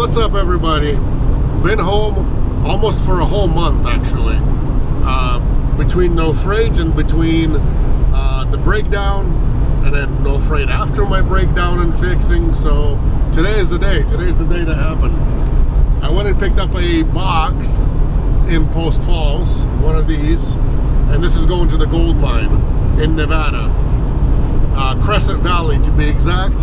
What's up, everybody? Been home almost for a whole month, actually. Between no freight and between the breakdown, and then no freight after my breakdown and fixing. So today is the day. Today's the day that happened. I went and picked up a box in Post Falls, one of these, and this is going to the gold mine in Nevada. Crescent Valley, to be exact.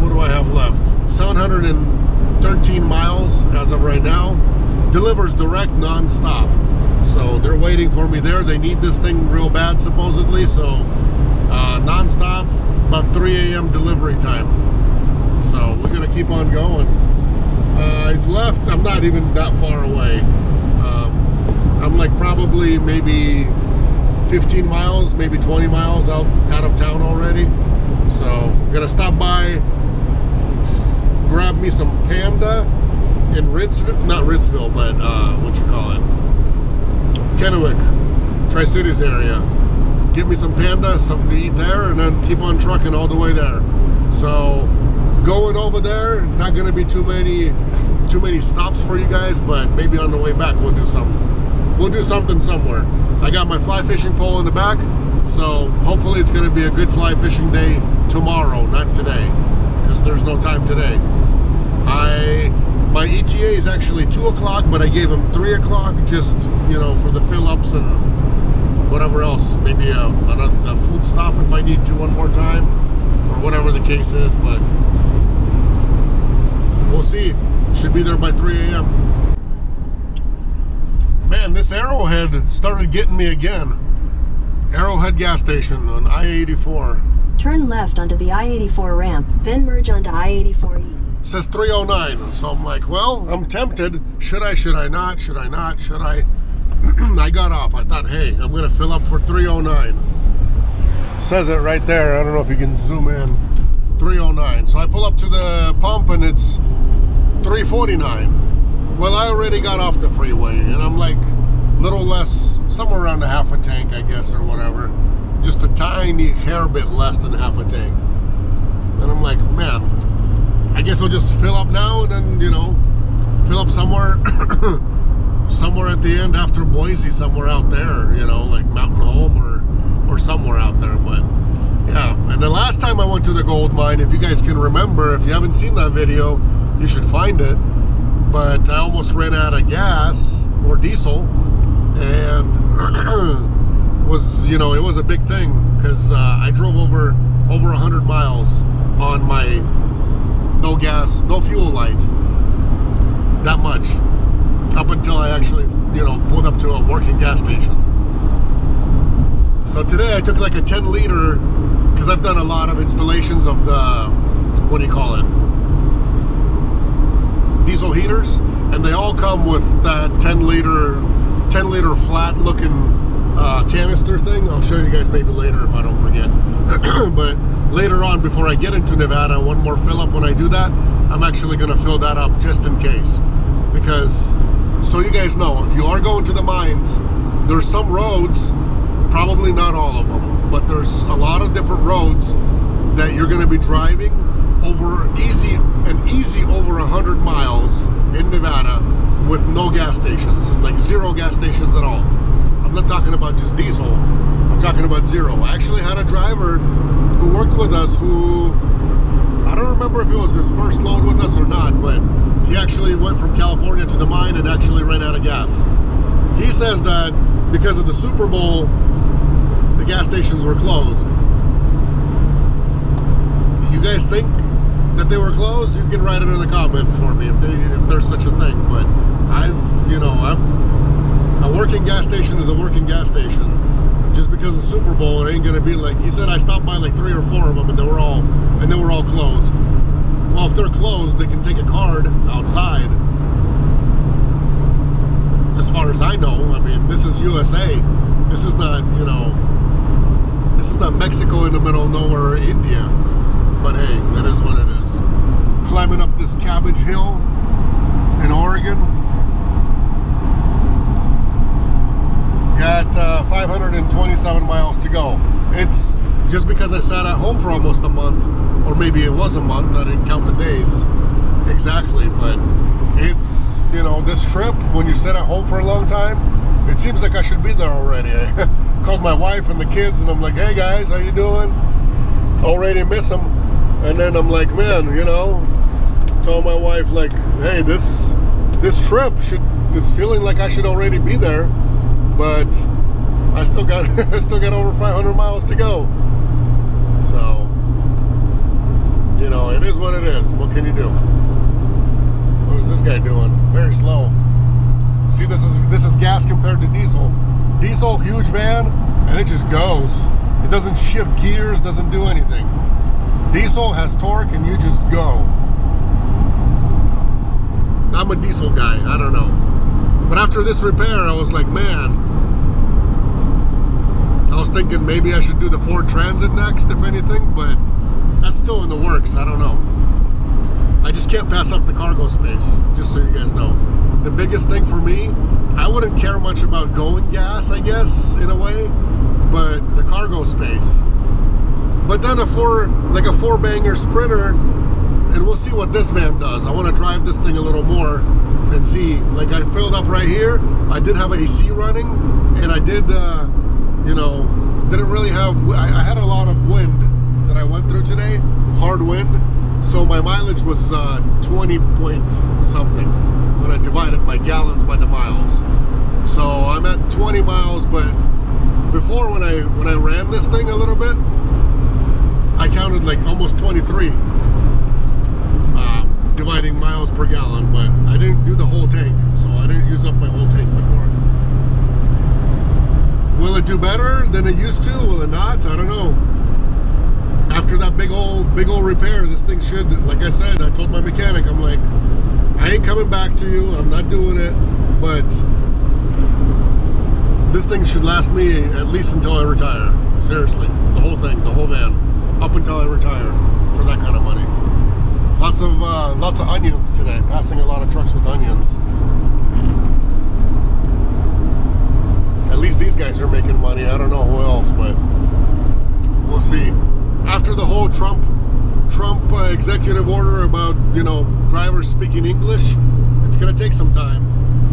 What do I have left? 713 miles as of right now. Delivers direct non-stop. So they're waiting for me there. They need this thing real bad, supposedly. So non-stop, about 3 a.m. delivery time. So we're gonna keep on going. I left. I'm not even that far away. I'm like probably maybe 15 miles, maybe 20 miles out of town already. So I'm gonna stop by, grab me some Panda in Ritzville, not Ritzville, but what you call it, Kennewick, Tri-Cities area. Get me some Panda, something to eat there, and then keep on trucking all the way there. So going over there, not gonna be too many stops for you guys, but maybe on the way back we'll do something. We'll do something somewhere. I got my fly fishing pole in the back, so hopefully it's gonna be a good fly fishing day tomorrow, not today, because there's no time today. My ETA is actually 2 o'clock, but I gave him 3 o'clock just, you know, for the fill-ups and whatever else. Maybe a food stop if I need to one more time, or whatever the case is, but we'll see. Should be there by 3 a.m. Man, this Arrowhead started getting me again. Arrowhead gas station on I-84. Turn left onto the I-84 ramp, then merge onto I-84 East. Says 309, so I'm like, well, I'm tempted. Should I not? I got off. I thought, hey, I'm gonna fill up for 309. Says it right there. I don't know if you can zoom in. 309. So I pull up to the pump and it's 349. Well, I already got off the freeway, and I'm like little less, somewhere around a half a tank, I guess, or whatever. Just a tiny hair bit less than half a tank. And I'm like, man, I guess I'll just fill up now and then, you know, fill up somewhere somewhere at the end after Boise, somewhere out there, you know, like Mountain Home or somewhere out there. But yeah, and the last time I went to the gold mine, if you guys can remember, if you haven't seen that video, you should find it. But I almost ran out of gas or diesel, and was, you know, it was a big thing because I drove over 100 miles on my no gas, no fuel light. That much, up until I actually, you know, pulled up to a working gas station. So today I took like a 10 liter, because I've done a lot of installations of the, what do you call it, diesel heaters, and they all come with that 10 liter flat looking canister thing. I'll show you guys maybe later if I don't forget. But later on, before I get into Nevada, one more fill up. When I do that, I'm actually going to fill that up just in case, because so you guys know, if you are going to the mines, there's some roads, probably not all of them, but there's a lot of different roads that you're going to be driving over easy over 100 miles in Nevada with no gas stations, like zero gas stations at all. I'm not talking about just diesel, I'm talking about zero. I actually had a driver who worked with us who, I don't remember if it was his first load with us or not, but he actually went from California to the mine and actually ran out of gas. He says that because of the Super Bowl, the gas stations were closed. You guys think that they were closed? You can write it in the comments for me if there's such a thing. But a working gas station is a working gas station. Just because of Super Bowl, it ain't gonna be like, he said I stopped by like 3 or 4 of them and they were all closed. Well, if they're closed, they can take a card outside. As far as I know, I mean, this is USA. This is not, you know, this is not Mexico in the middle of nowhere or India. But hey, that is what it is. Climbing up this Cabbage Hill in Oregon. Got 527 miles to go. It's just because I sat at home for almost a month, or maybe it was a month, I didn't count the days. exactly, but it's, you know, this trip, when you sit at home for a long time, it seems like I should be there already. I called my wife and the kids, and I'm like, hey guys, how you doing? Already miss them. And then I'm like, man, you know, told my wife, like, hey, this trip it's feeling like I should already be there, but I still got over 500 miles to go. So, you know, it is what it is. What can you do? What is this guy doing? Very slow. See, this is gas compared to diesel. Diesel, huge van, and it just goes. It doesn't shift gears, doesn't do anything. Diesel has torque, and you just go. I'm a diesel guy. I don't know. But after this repair, I was like, man, I was thinking maybe I should do the Ford Transit next, if anything, but that's still in the works. I don't know. I just can't pass up the cargo space, just so you guys know. The biggest thing for me, I wouldn't care much about going gas, I guess, in a way, but the cargo space. But then a four-banger Sprinter, and we'll see what this van does. I want to drive this thing a little more and see. Like, I filled up right here. I did have AC running, and I did, you know, didn't really have, I had a lot of wind that I went through today, hard wind. So my mileage was 20 point something when I divided my gallons by the miles. So I'm at 20 miles, but before when I ran this thing a little bit, I counted like almost 23 dividing miles per gallon, but I didn't do the whole tank, so I didn't use up my whole tank before. Will it do better than it used to? Will it not? I don't know. After that big old repair, this thing should, like I said, I told my mechanic, I'm like, I ain't coming back to you, I'm not doing it, but this thing should last me at least until I retire. Seriously, the whole thing, the whole van, up until I retire, for that kind of money. Lots of onions today, passing a lot of trucks with onions. At least these guys are making money. I don't know who else, but we'll see. After the whole Trump executive order about, you know, drivers speaking English, it's going to take some time,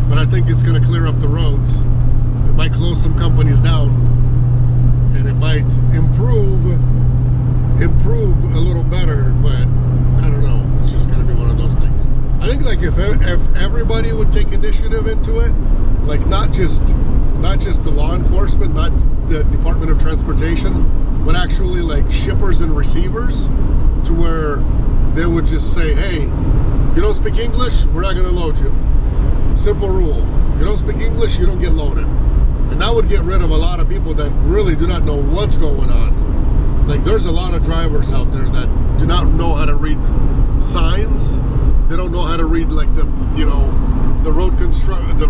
but I think it's going to clear up the roads. It might close some companies down, and it might improve a little better, but I don't know. It's just going to be one of those things. I think, like, if everybody would take initiative into it, like not just the law enforcement, not the Department of Transportation, but actually like shippers and receivers, to where they would just say, hey, you don't speak English, we're not going to load you. Simple rule. You don't speak English, you don't get loaded. And that would get rid of a lot of people that really do not know what's going on. Like, there's a lot of drivers out there that do not know how to read signs. They don't know how to read, like, the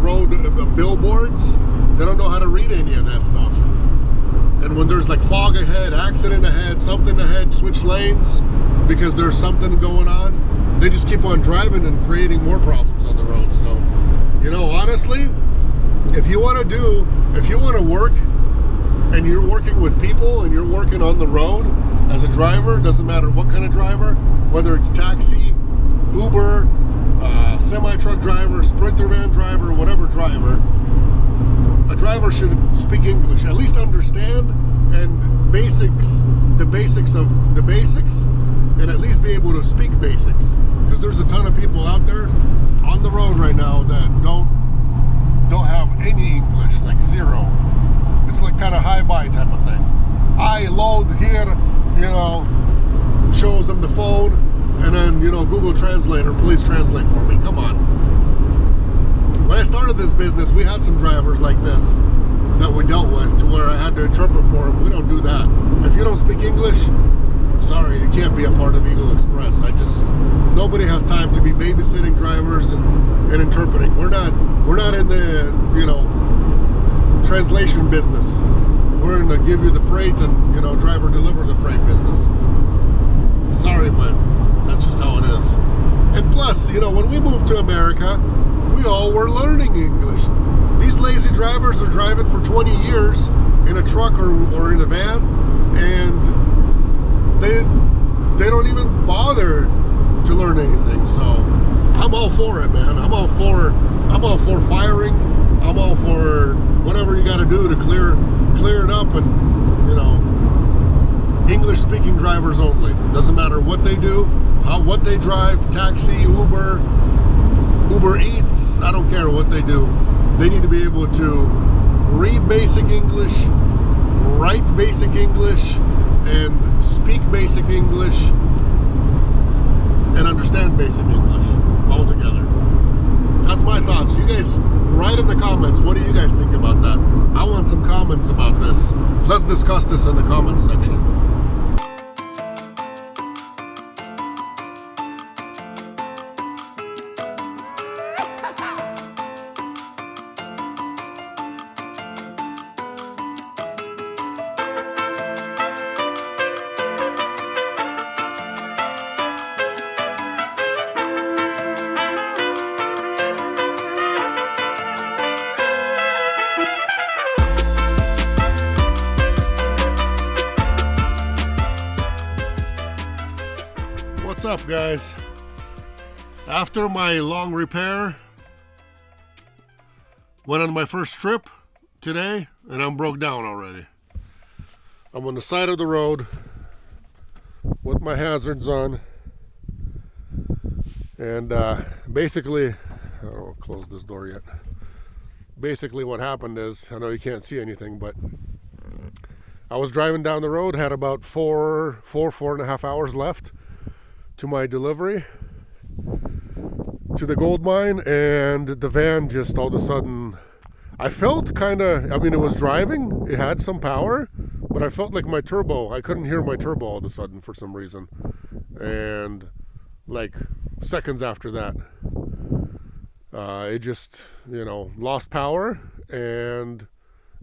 road billboards. They don't know how to read any of that stuff. And when there's like fog ahead, accident ahead, something ahead, switch lanes because there's something going on, they just keep on driving and creating more problems on the road. So, you know, honestly, if you want to work and you're working with people and you're working on the road as a driver, doesn't matter what kind of driver, whether it's taxi, Uber, semi-truck driver, Sprinter van driver, whatever driver, a driver should speak English, at least understand and the basics of the basics, and at least be able to speak basics. Because there's a ton of people out there on the road right now that don't have any English, like zero. It's like kind of hi-bye type of thing. I load here, you know, shows them the phone, and then, you know, Google Translator, please translate for me. Come on. When I started this business, we had some drivers like this that we dealt with, to where I had to interpret for them. We don't do that. If you don't speak English, sorry, you can't be a part of Eagle Express. Nobody has time to be babysitting drivers and interpreting. We're not in the, you know, translation business. We're in the give you the freight and, you know, driver deliver the freight business. Sorry, but that's just how it is. And plus, you know, when we moved to America, we all were learning English. These lazy drivers are driving for 20 years in a truck or in a van, and they don't even bother to learn anything. So for it, man. I'm all for firing. I'm all for whatever you got to do to clear it up, and English speaking drivers only. Doesn't matter what they do, what they drive, taxi, Uber Eats, I don't care what they do. They need to be able to read basic English, write basic English, and speak basic English, and understand basic English altogether. That's my thoughts. You guys write in the comments, what do you guys think about that? I want some comments about this. Let's discuss this in the comments section. What's up, guys? After my long repair, went on my first trip today, and I'm broke down already. I'm on the side of the road with my hazards on, and basically, I don't close this door yet. Basically what happened is, I know you can't see anything, but I was driving down the road, had about four and a half hours left to my delivery to the gold mine, and the van just all of a sudden, I felt it was driving, it had some power, but I felt like my turbo, I couldn't hear my turbo all of a sudden for some reason. And like seconds after that, it just, lost power and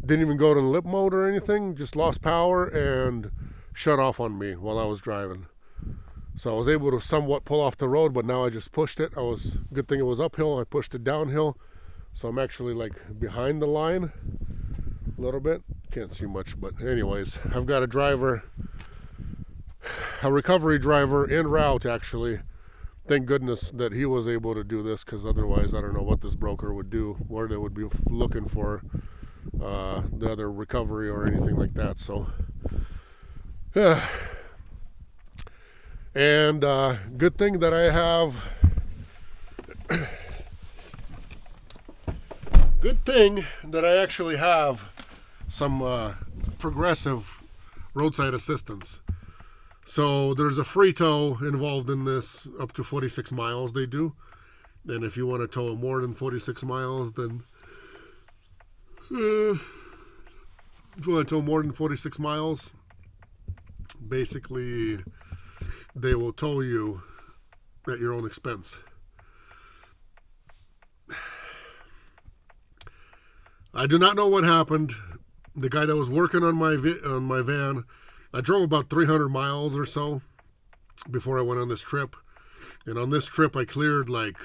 didn't even go to lip mode or anything, just lost power and shut off on me while I was driving. So I was able to somewhat pull off the road, but now I just pushed it. Good thing it was uphill. I pushed it downhill. So I'm actually like behind the line a little bit. Can't see much, but anyways, I've got a recovery driver en route actually. Thank goodness that he was able to do this, because otherwise I don't know what this broker would do, where they would be looking for the other recovery or anything like that. So yeah. And good thing that I have actually have some progressive roadside assistance. So there's a free tow involved in this, up to 46 miles they do. And if you want to tow more than 46 miles, then if you want to tow more than 46 miles, basically they will tow you at your own expense. I do not know what happened. The guy that was working on my van, I drove about 300 miles or so before I went on this trip. And on this trip I cleared like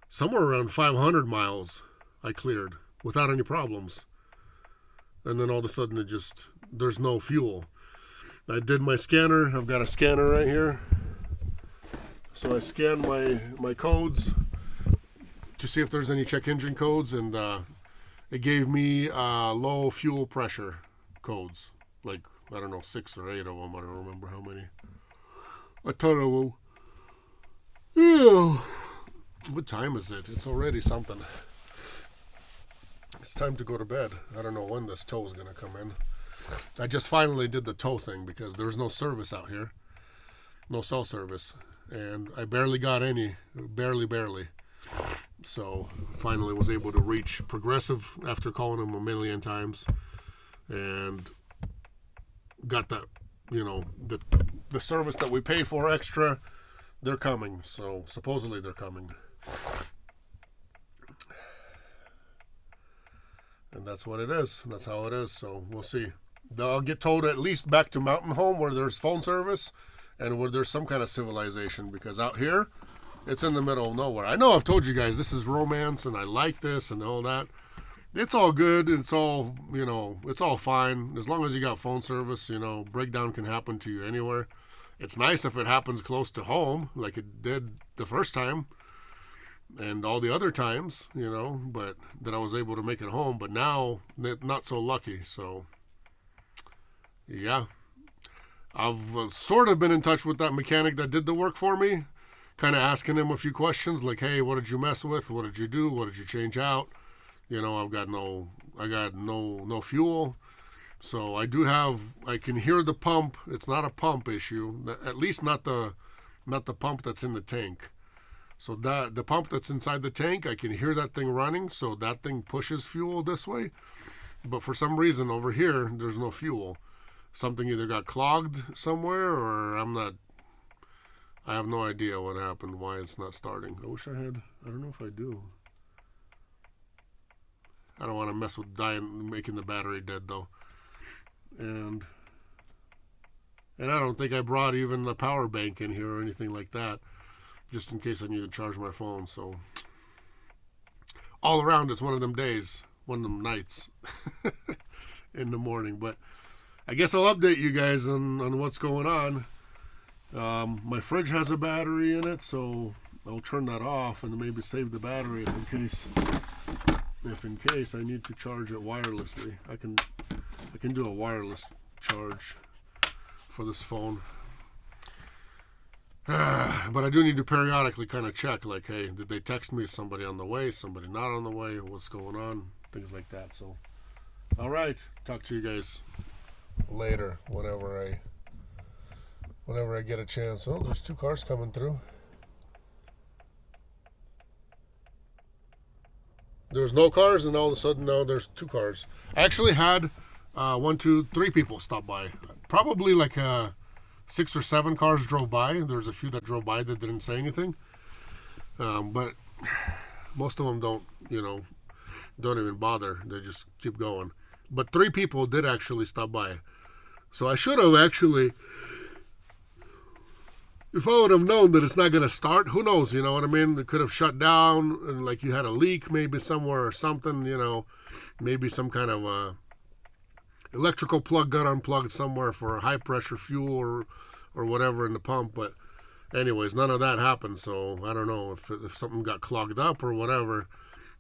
somewhere around 500 miles I cleared without any problems. And then all of a sudden there's no fuel. I did my scanner. I've got a scanner right here. So I scanned my codes to see if there's any check engine codes, and it gave me low fuel pressure codes. Like, I don't know, 6 or 8 of them. I don't remember how many. A ton of them. Yeah. What time is it? It's already something. It's time to go to bed. I don't know when this tow is going to come in. I just finally did the tow thing because there's no service out here. No cell service. And I barely got any. Barely. So finally was able to reach Progressive after calling them a million times. And got that, the service that we pay for extra, they're coming. So supposedly they're coming. And that's what it is. That's how it is. So we'll see. I'll get towed at least back to Mountain Home where there's phone service and where there's some kind of civilization, because out here, it's in the middle of nowhere. I know I've told you guys this is romance and I like this and all that. It's all good. It's all, it's all fine. As long as you got phone service, breakdown can happen to you anywhere. It's nice if it happens close to home, like it did the first time and all the other times, but that I was able to make it home. But now, not so lucky. So, yeah. I've sort of been in touch with that mechanic that did the work for me, kind of asking him a few questions like, hey, what did you mess with? What did you do? What did you change out? I got no fuel. So I can hear the pump. It's not a pump issue, at least not the pump that's in the tank. So that the pump that's inside the tank, I can hear that thing running. So that thing pushes fuel this way. But for some reason over here, there's no fuel. Something either got clogged somewhere, or I have no idea what happened, why it's not starting. I wish I don't know if I do. I don't want to mess with making the battery dead though. And I don't think I brought even the power bank in here or anything like that, just in case I need to charge my phone. So all around, it's one of them days, one of them nights in the morning. But I guess I'll update you guys on what's going on. My fridge has a battery in it, so I'll turn that off and maybe save the battery if in case I need to charge it wirelessly. I can do a wireless charge for this phone. But I do need to periodically kind of check, like, hey, did they text me? Is somebody on the way? Somebody not on the way? What's going on? Things like that. So, all right. Talk to you guys later, whenever I get a chance. Oh, there's 2 cars coming through. There was no cars, and all of a sudden now there's 2 cars. I actually had 1, 2, 3 people stop by. Probably like 6 or 7 cars drove by. There's a few that drove by that didn't say anything. But most of them don't even bother. They just keep going. But 3 people did actually stop by. So I should have actually, if I would have known that it's not going to start, who knows, you know what I mean? It could have shut down, and like you had a leak maybe somewhere or something, maybe some kind of electrical plug got unplugged somewhere for a high pressure fuel or whatever in the pump. But anyways, none of that happened. So I don't know if something got clogged up or whatever.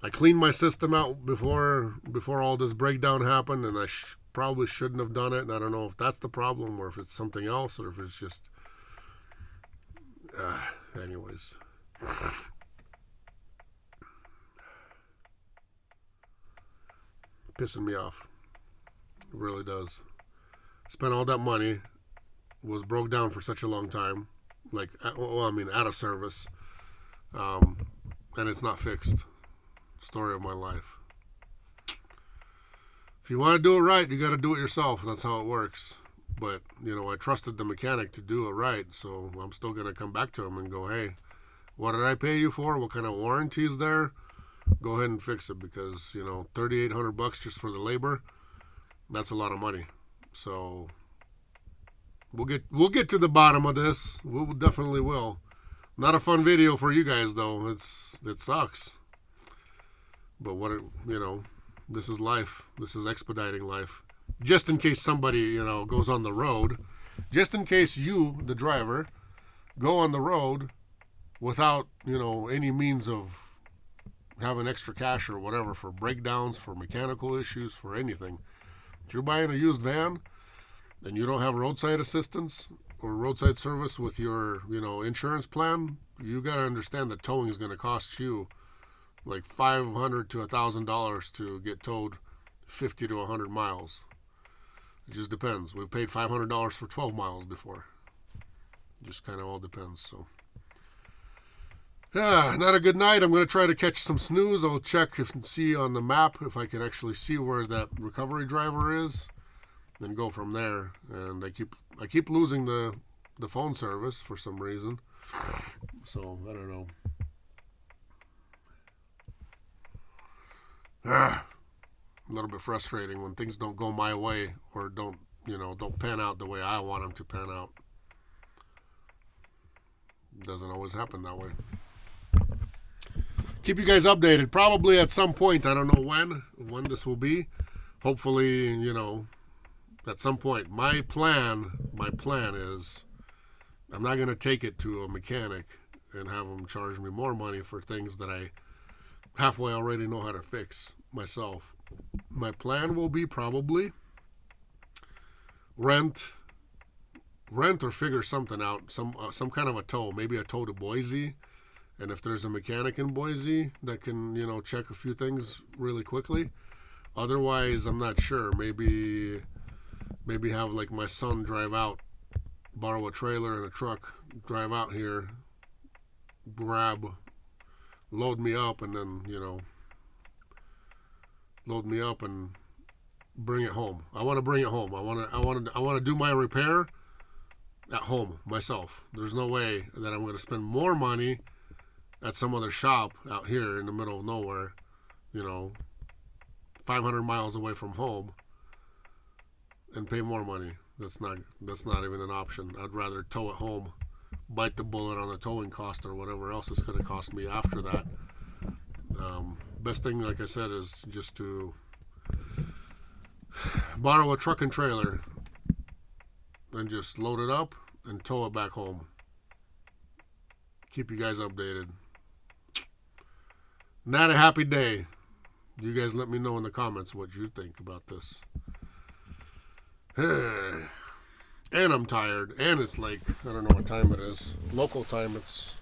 I cleaned my system out before all this breakdown happened, and I probably shouldn't have done it. And I don't know if that's the problem or if it's something else or if it's just anyways. Pissing me off. It really does. Spent all that money, was broke down for such a long time, out of service, and it's not fixed. Story of my life. If you want to do it right, you got to do it yourself. That's how it works. But, I trusted the mechanic to do it right, so I'm still going to come back to him and go, hey, what did I pay you for? What kind of warranty is there? Go ahead and fix it, because, $3,800 just for the labor, that's a lot of money. So we'll get to the bottom of this. We definitely will. Not a fun video for you guys though. It sucks. But this is life. This is expediting life. Just in case somebody, goes on the road, just in case you, the driver, go on the road without, any means of having extra cash or whatever for breakdowns, for mechanical issues, for anything. If you're buying a used van and you don't have roadside assistance or roadside service with your, insurance plan, you got to understand that towing is going to cost you like $500 to $1,000 to get towed 50 to 100 miles. It just depends. We've paid $500 for 12 miles before. It just kind of all depends. So, yeah, not a good night. I'm going to try to catch some snooze. I'll check and see on the map if I can actually see where that recovery driver is, then go from there. And I keep losing the phone service for some reason. So I don't know. A little bit frustrating when things don't go my way or don't pan out the way I want them to pan out. It doesn't always happen that way. Keep you guys updated. Probably at some point. I don't know when this will be. Hopefully, at some point. My plan is I'm not going to take it to a mechanic and have them charge me more money for things that I halfway already know how to fix myself. My plan will be probably rent or figure something out, some kind of a tow, maybe a tow to Boise. And if there's a mechanic in Boise that can, check a few things really quickly. Otherwise, I'm not sure. Maybe have like my son drive out, borrow a trailer and a truck, drive out here, load me up, and then load me up and bring it home. I want to bring it home. I want to do my repair at home myself. There's no way that I'm going to spend more money at some other shop out here in the middle of nowhere, 500 miles away from home, and pay more money. That's not even an option. I'd rather tow it home, bite the bullet on the towing cost or whatever else it's going to cost me after that. Best thing, like I said, is just to borrow a truck and trailer and just load it up and tow it back home. Keep you guys updated. Not a happy day. You guys let me know in the comments what you think about this. And I'm tired. And it's like, I don't know what time it is. Local time, it's...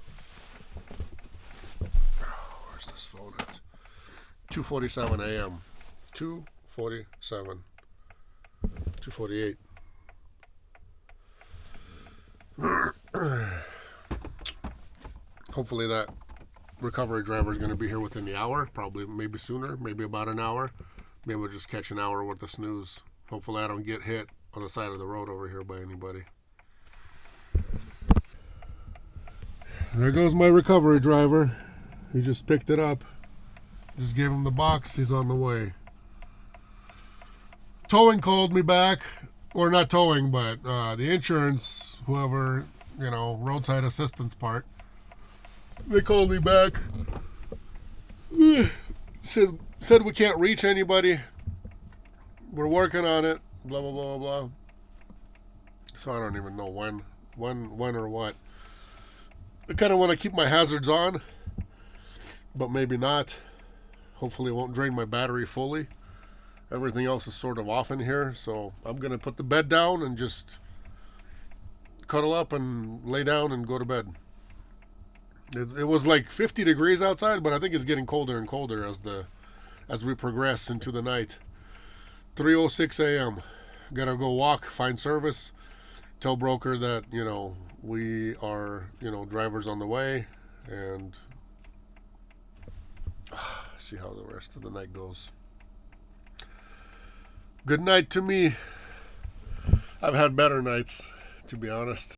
where's this phone at? 2:47 a.m. 2:47. 2:48. Hopefully that recovery driver is going to be here within the hour. Probably, maybe sooner. Maybe about an hour. Maybe we'll just catch an hour with the snooze. Hopefully I don't get hit on the side of the road over here by anybody. There goes my recovery driver. He just picked it up. Just gave him the box. He's on the way. Towing called me back. Or not towing, but the insurance, whoever, roadside assistance part. They called me back. Said we can't reach anybody. We're working on it. Blah, blah, blah, blah. So I don't even know when or what. I kind of want to keep my hazards on, but maybe not. Hopefully it won't drain my battery fully. Everything else is sort of off in here, so I'm going to put the bed down and just cuddle up and lay down and go to bed. It was like 50 degrees outside, but I think it's getting colder and colder as we progress into the night. 3:06 a.m. Gotta go walk, find service, tell broker that, we are, drivers on the way, and see how the rest of the night goes. Good night to me. I've had better nights, to be honest.